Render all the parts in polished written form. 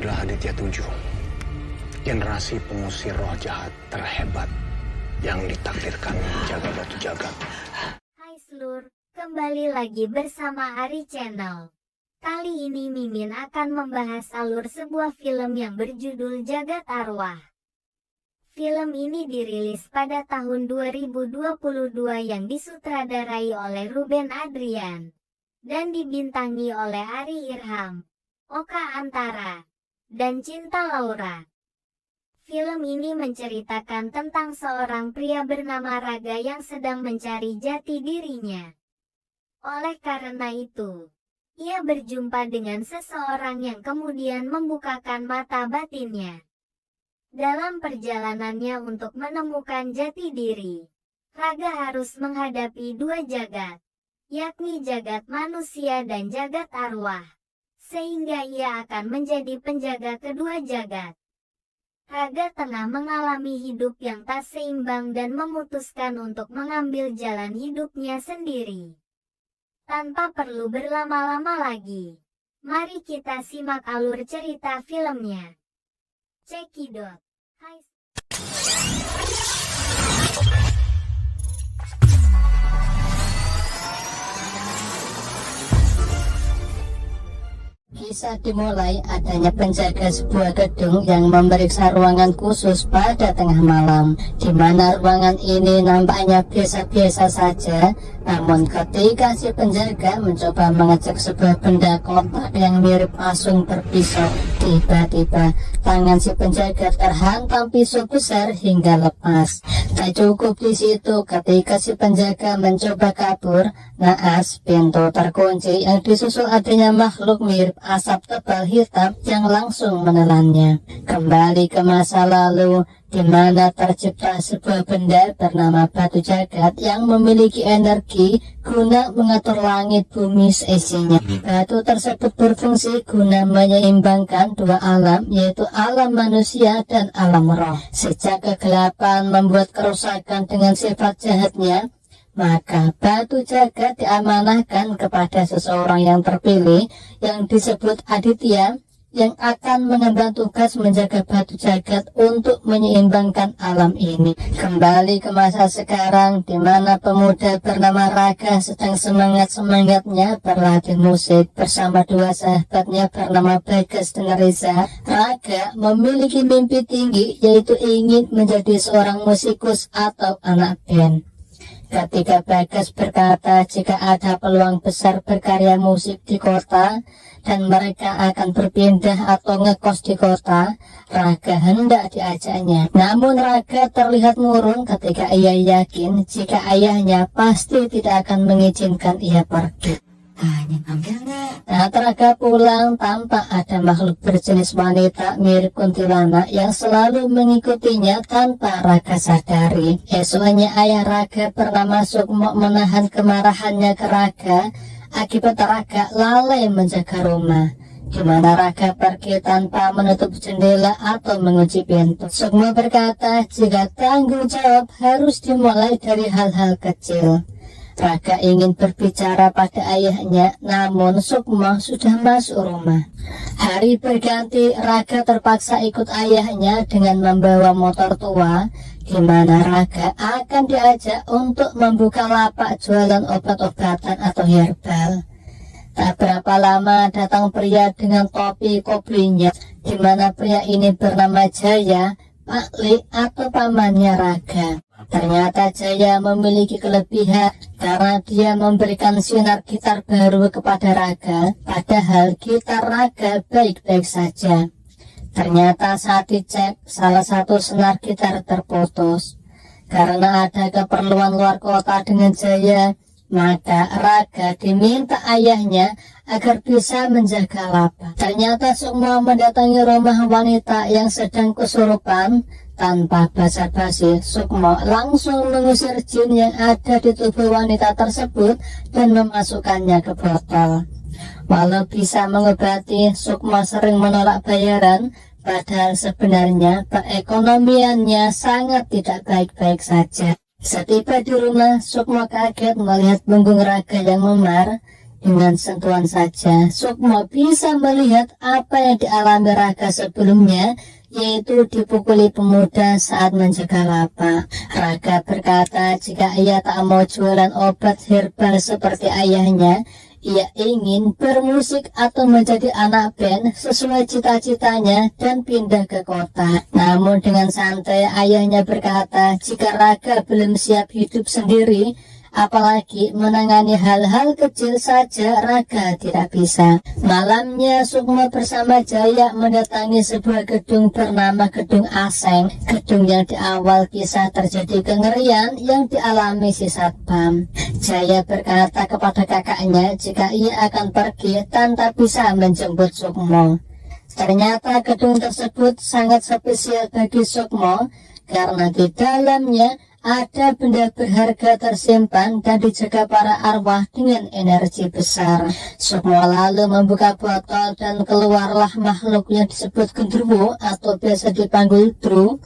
adalah Aditya 7, generasi pengusir roh jahat terhebat yang ditakdirkan menjaga batu jagat. Hai Slur, kembali lagi bersama Ari Channel. Kali ini Mimin akan membahas alur sebuah film yang berjudul Jagat Arwah. Film ini dirilis pada tahun 2022 yang disutradarai oleh Ruben Adrian dan dibintangi oleh Ari Irham, Oka Antara, dan Cinta Laura. Film ini menceritakan tentang seorang pria bernama Raga yang sedang mencari jati dirinya. Oleh karena itu, ia berjumpa dengan seseorang yang kemudian membukakan mata batinnya. Dalam perjalanannya untuk menemukan jati diri, Raga harus menghadapi dua jagat, yakni jagat manusia dan jagat arwah, sehingga ia akan menjadi penjaga kedua jagat. Raga tengah mengalami hidup yang tak seimbang dan memutuskan untuk mengambil jalan hidupnya sendiri. Tanpa perlu berlama-lama lagi, mari kita simak alur cerita filmnya. Cekidot. Hai. Kisah dimulai adanya penjaga sebuah gedung yang memeriksa ruangan khusus pada tengah malam, di mana ruangan ini nampaknya biasa-biasa saja. Namun ketika si penjaga mencoba mengecek sebuah benda kotak yang mirip asung berpisau, tiba-tiba tangan si penjaga terhantam pisau besar hingga lepas. Tak cukup di situ, ketika si penjaga mencoba kabur, naas pintu terkunci yang disusul adanya makhluk mirip asap tebal hitam yang langsung menelannya. Kembali ke masa lalu, di mana tercipta sebuah benda bernama batu jagat yang memiliki energi guna mengatur langit bumi seisinya. Batu tersebut berfungsi guna menyeimbangkan dua alam, yaitu alam manusia dan alam roh. Sejak kegelapan membuat kerusakan dengan sifat jahatnya, maka batu jagat diamanahkan kepada seseorang yang terpilih yang disebut Aditya, yang akan mengemban tugas menjaga batu jagat untuk menyeimbangkan alam ini. Kembali ke masa sekarang, di mana pemuda bernama Raga sedang semangat-semangatnya berlatih musik bersama dua sahabatnya bernama Bagas dan Reza. Raga memiliki mimpi tinggi, yaitu ingin menjadi seorang musikus atau anak band. Ketika Bagas berkata jika ada peluang besar berkarya musik di kota dan mereka akan berpindah atau ngekos di kota, Raga hendak diajaknya. Namun Raga terlihat murung ketika ia yakin jika ayahnya pasti tidak akan mengizinkan ia pergi. Saat Raga pulang, tampak ada makhluk berjenis wanita mirip kuntilanak yang selalu mengikutinya tanpa Raga sadari. Esoknya ayah Raga bernama Sukmo menahan kemarahannya ke Raga akibat Raga lalai menjaga rumah, di mana Raga pergi tanpa menutup jendela atau mengunci pintu. Sukmo berkata jika tanggung jawab harus dimulai dari hal-hal kecil. Raga ingin berbicara pada ayahnya, namun Sukmo sudah masuk rumah. Hari berganti, Raga terpaksa ikut ayahnya dengan membawa motor tua, di mana Raga akan diajak untuk membuka lapak jualan obat-obatan atau herbal. Tak berapa lama datang pria dengan topi kobrinya, di mana pria ini bernama Jaya, Pak Li atau pamannya Raga. Ternyata Jaya memiliki kelebihan karena dia memberikan sinar gitar baru kepada Raga, padahal gitar Raga baik-baik saja. Ternyata saat dicek, salah satu senar gitar terputus. Karena ada keperluan luar kota dengan Jaya, maka Raga diminta ayahnya agar bisa menjaga lapak. Ternyata Sukmo mendatangi rumah wanita yang sedang kesurupan. Tanpa basa-basi, Sukmo langsung mengusir jin yang ada di tubuh wanita tersebut dan memasukkannya ke botol. Walau bisa mengobati, Sukmo sering menolak bayaran, padahal sebenarnya perekonomiannya sangat tidak baik-baik saja. Setiba di rumah, Sukmo kaget melihat punggung Raga yang memar, Dengan sentuhan saja, Sukmo bisa melihat apa yang dialami Raga sebelumnya, yaitu dipukuli pemuda saat menjaga lapak. Raga berkata jika ia tak mau jualan obat herbal seperti ayahnya, ia ingin bermusik atau menjadi anak band sesuai cita-citanya dan pindah ke kota. Namun dengan santai ayahnya berkata jika Raga belum siap hidup sendiri, apalagi menangani hal-hal kecil saja, Raga tidak bisa. Malamnya Sukmo bersama Jaya mendatangi sebuah gedung bernama Gedung Aseng. Gedung yang di awal kisah terjadi kengerian yang dialami si Satpam. Jaya berkata kepada kakaknya jika ia akan pergi tanpa bisa menjemput Sukmo. Ternyata gedung tersebut sangat spesial bagi Sukmo karena di dalamnya ada benda berharga tersimpan dan dijaga para arwah dengan energi besar. Sukmo lalu membuka botol dan keluarlah makhluk yang disebut genderuwo atau biasa dipanggil Dru.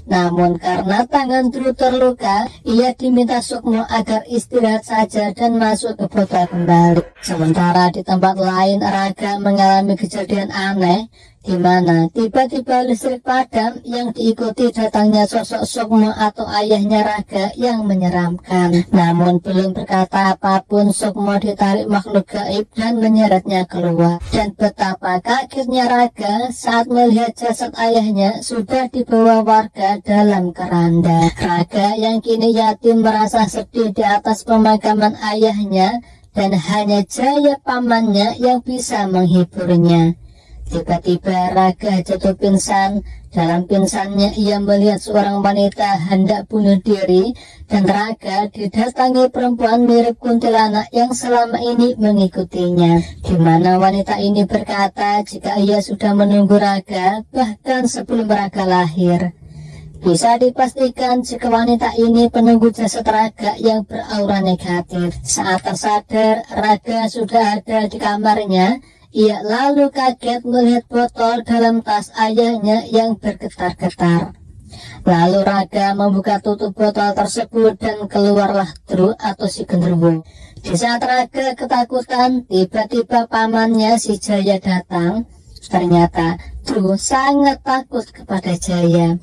Namun karena tangan Dru terluka, ia diminta Sukmo agar istirahat saja dan masuk ke botol kembali. Sementara di tempat lain Raga mengalami kejadian aneh, di mana tiba-tiba listrik padam yang diikuti datangnya sosok Sukmo atau ayahnya Raga yang menyeramkan. Namun belum berkata apapun, Sukmo ditarik makhluk gaib dan menyeretnya keluar. Dan betapa kagetnya Raga saat melihat jasad ayahnya sudah dibawa warga dalam keranda. Raga yang kini yatim merasa sedih di atas pemakaman ayahnya dan hanya Jaya pamannya yang bisa menghiburnya. Tiba-tiba Raga jatuh pingsan. Dalam pingsannya ia melihat seorang wanita hendak bunuh diri dan Raga didatangi perempuan mirip kuntilanak yang selama ini mengikutinya. Di mana wanita ini berkata jika ia sudah menunggu Raga bahkan sebelum Raga lahir. Bisa dipastikan jika wanita ini penunggu jasad Raga yang beraura negatif. Saat tersadar Raga sudah ada di kamarnya, ia lalu kaget melihat botol dalam tas ayahnya yang bergetar-getar. Lalu Raga membuka tutup botol tersebut dan keluarlah Dru atau si genderuwo. Di saat Raga ketakutan, tiba-tiba pamannya si Jaya datang. Ternyata Dru sangat takut kepada Jaya.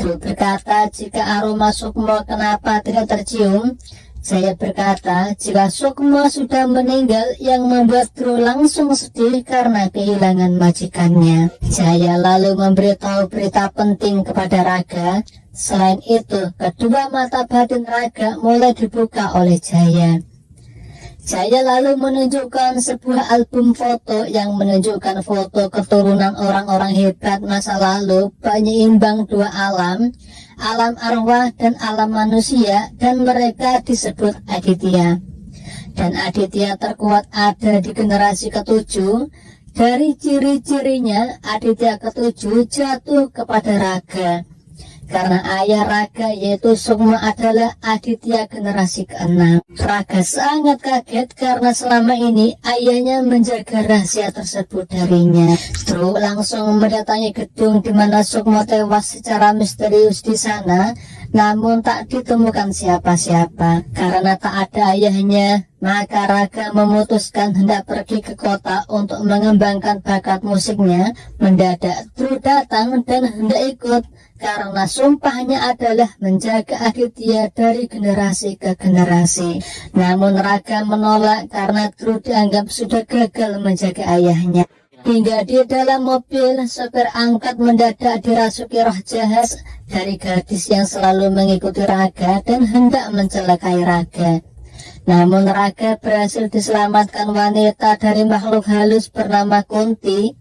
Dru berkata jika aroma Sukmo kenapa tidak tercium. Jaya berkata jika Sukmo sudah meninggal, yang membuat Dru langsung sedih karena kehilangan majikannya. Jaya lalu memberitahu berita penting kepada Raga. Selain itu, kedua mata batin Raga mulai dibuka oleh Jaya. Jaya lalu menunjukkan sebuah album foto yang menunjukkan foto keturunan orang-orang hebat masa lalu, penyeimbang dua alam, alam arwah dan alam manusia, dan mereka disebut Aditya. Dan Aditya terkuat ada di generasi ketujuh. Dari ciri-cirinya, Aditya ketujuh jatuh kepada Raga. Karena ayah Raga yaitu Sukmo adalah Aditya generasi ke-6. Raga sangat kaget karena selama ini ayahnya menjaga rahasia tersebut darinya. Dru langsung mendatangi gedung di mana Sukmo tewas secara misterius di sana. Namun tak ditemukan siapa-siapa. Karena tak ada ayahnya, maka Raga memutuskan hendak pergi ke kota untuk mengembangkan bakat musiknya. Mendadak Dru datang dan hendak ikut, karena sumpahnya adalah menjaga Aditya dari generasi ke generasi. Namun Raga menolak karena Dru dianggap sudah gagal menjaga ayahnya. Hingga di dalam mobil, sopir angkat mendadak dirasuki roh jahat dari gadis yang selalu mengikuti Raga dan hendak mencelakai Raga. Namun Raga berhasil diselamatkan wanita dari makhluk halus bernama Kunti.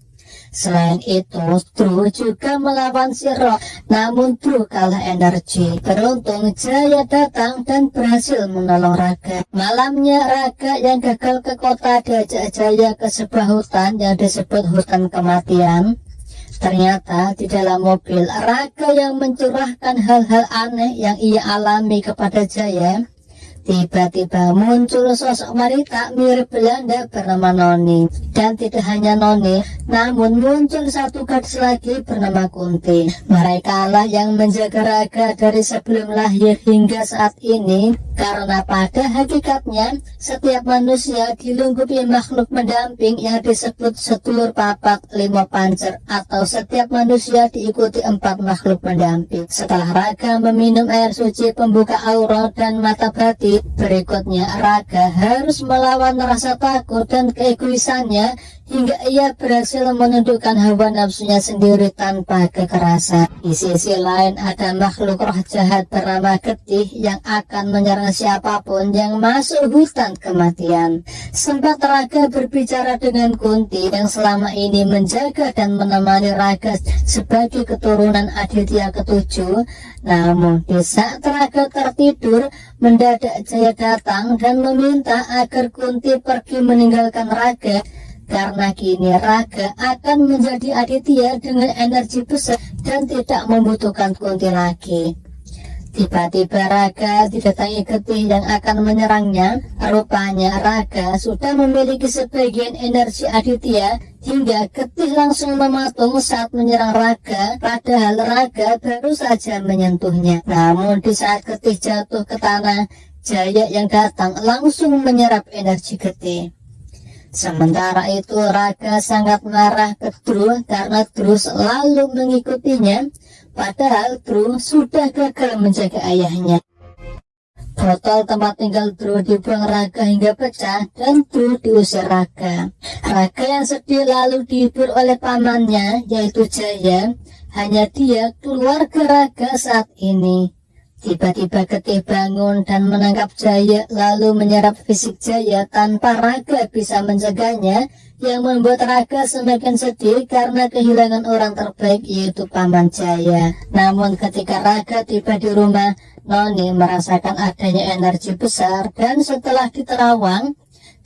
Selain itu, Dru juga melawan si roh, namun Dru kalah energi. Beruntung Jaya datang dan berhasil menolong Raga. Malamnya Raga yang gagal ke kota diajak Jaya ke sebuah hutan yang disebut hutan kematian. Ternyata di dalam mobil Raga yang mencurahkan hal-hal aneh yang ia alami kepada Jaya. Tiba-tiba muncul sosok wanita mirip Belanda bernama Noni. Dan tidak hanya Noni, namun muncul satu gadis lagi bernama Kunti. Mereka lah yang menjaga Raga dari sebelum lahir hingga saat ini. Karena pada hakikatnya setiap manusia dilingkupi makhluk pendamping yang disebut sedulur papat lima pancer, atau setiap manusia diikuti 4 makhluk pendamping. Setelah raga meminum air suci pembuka aurat dan mata batin, berikutnya raga harus melawan rasa takut dan keegoisannya hingga ia berhasil menundukkan hawa nafsunya sendiri tanpa kekerasan. Di sisi lain ada makhluk roh jahat bernama getih yang akan menyerang siapapun yang masuk hutan kematian. Sempat raga berbicara dengan Kunti yang selama ini menjaga dan menemani raga sebagai keturunan Aditya ke-7. Namun di saat raga tertidur, mendadak Jaya datang dan meminta agar Kunti pergi meninggalkan raga, karena kini raga akan menjadi Aditya dengan energi besar dan tidak membutuhkan Kunti lagi. Tiba-tiba raga didatangi getih yang akan menyerangnya. Rupanya raga sudah memiliki sebagian energi Aditya hingga getih langsung mematung saat menyerang raga, padahal raga baru saja menyentuhnya. Namun di saat getih jatuh ke tanah, Jaya yang datang langsung menyerap energi getih. Sementara itu raga sangat marah ke Dhruv karena Dhruv selalu mengikutinya, padahal Dhruv sudah gagal menjaga ayahnya. Botol tempat tinggal Dhruv dibuang raga hingga pecah dan Dhruv diusir raga. Raga yang sedih lalu dihibur oleh pamannya yaitu Jaya. Hanya dia keluarga raga saat ini. Tiba-tiba getih bangun dan menangkap Jaya lalu menyerap fisik Jaya tanpa raga bisa mencegahnya, yang membuat raga semakin sedih karena kehilangan orang terbaik yaitu paman Jaya. Namun ketika raga tiba di rumah, Noni merasakan adanya energi besar dan setelah diterawang,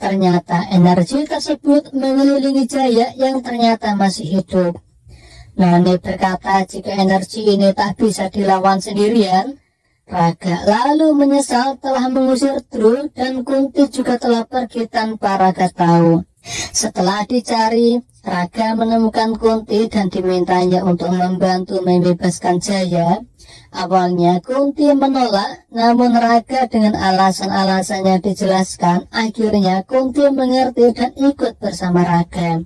ternyata energi tersebut mengelilingi Jaya yang ternyata masih hidup. Noni berkata jika energi ini tak bisa dilawan sendirian. Raga lalu menyesal telah mengusir Dhruv dan Kunti juga telah pergi tanpa raga tahu. Setelah dicari, raga menemukan Kunti dan dimintanya untuk membantu membebaskan Jaya. Awalnya Kunti menolak, namun raga dengan alasan-alasannya dijelaskan. Akhirnya Kunti mengerti dan ikut bersama raga.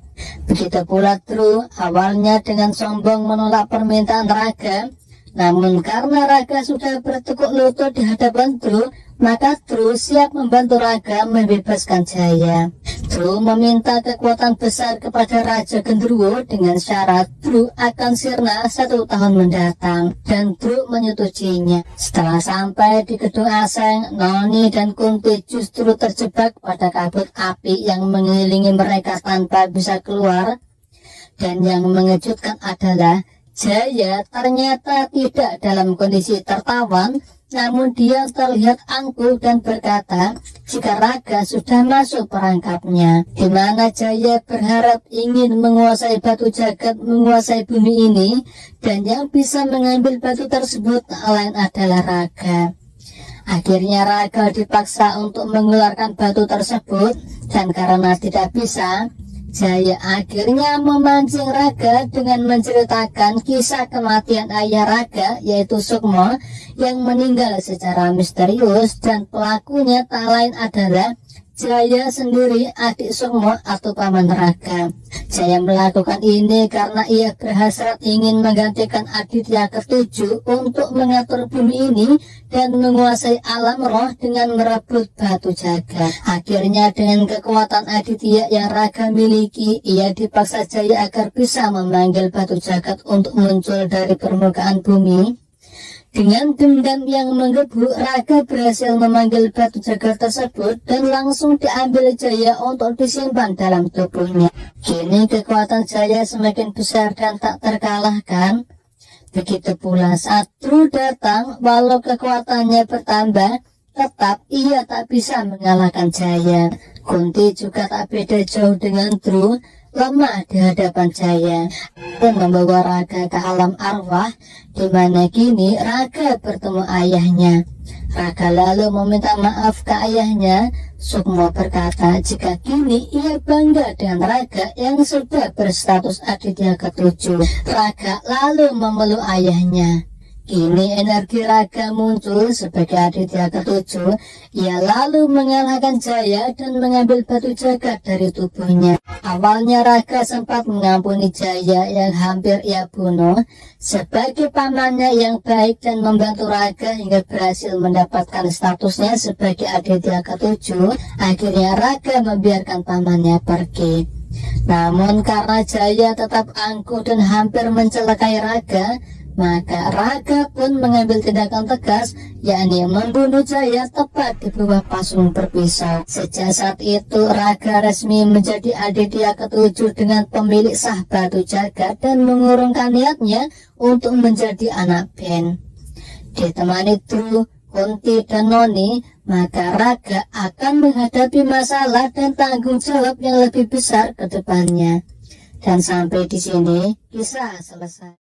Begitu pula Dhruv awalnya dengan sombong menolak permintaan raga. Namun karena raga sudah bertekuk lutut di hadapan Dhruv, maka Dhruv siap membantu raga membebaskan Jaya. Dhruv meminta kekuatan besar kepada Raja Gendruwo dengan syarat Dhruv akan sirna 1 tahun mendatang, dan Dhruv menyetujuinya. Setelah sampai di gedung Aseng, Noni dan Kunti justru terjebak pada kabut api yang mengelilingi mereka tanpa bisa keluar. Dan yang mengejutkan adalah Jaya ternyata tidak dalam kondisi tertawan, namun dia terlihat angkuh dan berkata jika raga sudah masuk perangkapnya, di mana Jaya berharap ingin menguasai batu jagat, menguasai bumi ini, dan yang bisa mengambil batu tersebut tak lain adalah raga. Akhirnya raga dipaksa untuk mengeluarkan batu tersebut, dan karena tidak bisa, Jaya akhirnya memancing raga dengan menceritakan kisah kematian ayah raga yaitu Sukma yang meninggal secara misterius, dan pelakunya tak lain adalah Jaya sendiri, adik Sukma atau paman raga. Jaya melakukan ini karena ia berhasrat ingin menggantikan Aditya ke-7 untuk mengatur bumi ini dan menguasai alam roh dengan merebut batu jagat. Akhirnya dengan kekuatan Aditya yang raga miliki, ia dipaksa Jaya agar bisa memanggil batu jagat untuk muncul dari permukaan bumi. Dengan dendam yang menggebu, raga berhasil memanggil batu jagat tersebut dan langsung diambil Jaya untuk disimpan dalam tubuhnya. Kini kekuatan Jaya semakin besar dan tak terkalahkan. Begitu pula saat Dhruv datang, walau kekuatannya bertambah, tetap ia tak bisa mengalahkan Jaya. Kunti juga tak beda jauh dengan Dhruv, lemah di hadapan Jaya, dan membawa raga ke alam arwah, di mana kini raga bertemu ayahnya. Raga lalu meminta maaf ke ayahnya. Sukma berkata jika kini ia bangga dengan raga yang sudah berstatus Aditya ke-7. Raga lalu memeluk ayahnya. Kini energi Raga muncul sebagai Aditya ketujuh. Ia lalu mengalahkan Jaya dan mengambil batu jagat dari tubuhnya. Awalnya Raga sempat mengampuni Jaya yang hampir ia bunuh sebagai pamannya yang baik dan membantu Raga hingga berhasil mendapatkan statusnya sebagai Aditya ketujuh. Akhirnya Raga membiarkan pamannya pergi. Namun karena Jaya tetap angkuh dan hampir mencelakai Raga, maka Raga pun mengambil tindakan tegas, yakni membunuh Jaya tepat di bawah pasung berpisau. Sejak saat itu Raga resmi menjadi Aditya ketujuh dengan pemilik sah batu jagat dan mengurungkan niatnya untuk menjadi anak Ben. Ditemani Dru, Kunti, dan Noni, maka Raga akan menghadapi masalah dan tanggung jawab yang lebih besar ke depannya. Dan sampai di sini kisah selesai.